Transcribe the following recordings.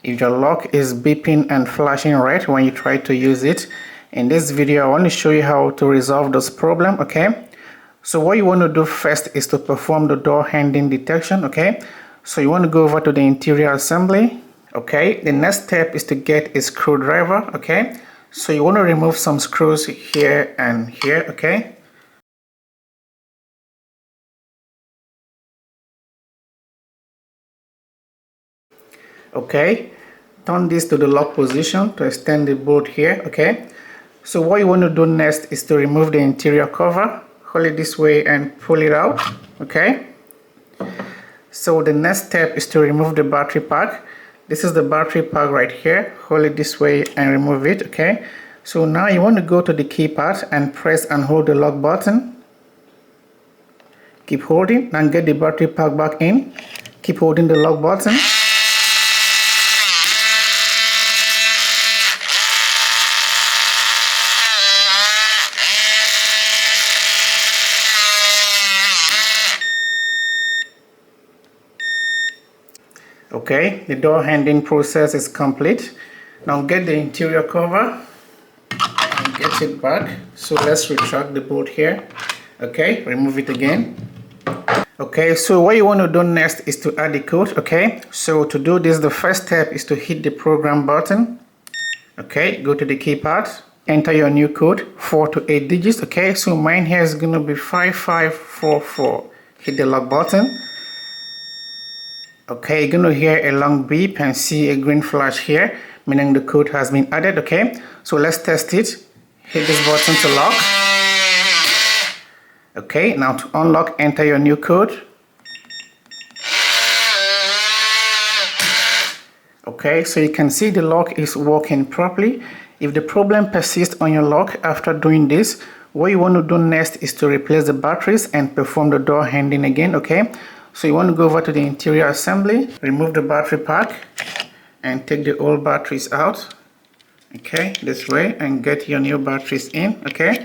if your lock is beeping and flashing red when you try to use it. In this video, I want to show you how to resolve this problem, okay? So what you want to do first is to perform the door handing detection, okay? So you want to go over to the interior assembly, okay? The next step is to get a screwdriver, okay? So you want to remove some screws here and here, okay? Okay, turn this to the lock position to extend the bolt here, okay? So what you want to do next is to remove the interior cover. Hold it this way and pull it out, okay? So the next step is to remove the battery pack. This is the battery pack right here. Hold it this way and remove it, okay? So now you want to go to the keypad and press and hold the lock button. Keep holding and get the battery pack back in. Keep holding the lock button. Okay, the door handing process is complete. Now get the interior cover and get it back. So let's retract the bolt here. Okay, remove it again. Okay, so what you want to do next is to add the code, okay? So to do this, the first step is to hit the program button. Okay, go to the keypad, enter your new code, 4 to 8 digits, okay? So mine here is going to be 5544. Hit the lock button. Okay, you're going to hear a long beep and see a green flash here, meaning the code has been added, okay? So let's test it. Hit this button to lock. Okay, now to unlock, enter your new code. Okay, so you can see the lock is working properly. If the problem persists on your lock after doing this, what you want to do next is to replace the batteries and perform the door handing again, okay? So you want to go over to the interior assembly, remove the battery pack and take the old batteries out, okay, this way, and get your new batteries in, okay?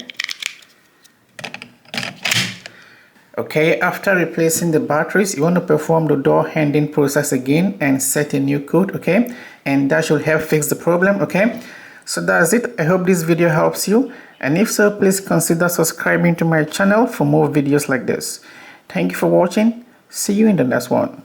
Okay, after replacing the batteries, you want to perform the door handing process again and set a new code, okay? And that should help fix the problem, okay? So that's it. I hope this video helps you, and if so, please consider subscribing to my channel for more videos like this. Thank you for watching. See you in the next one.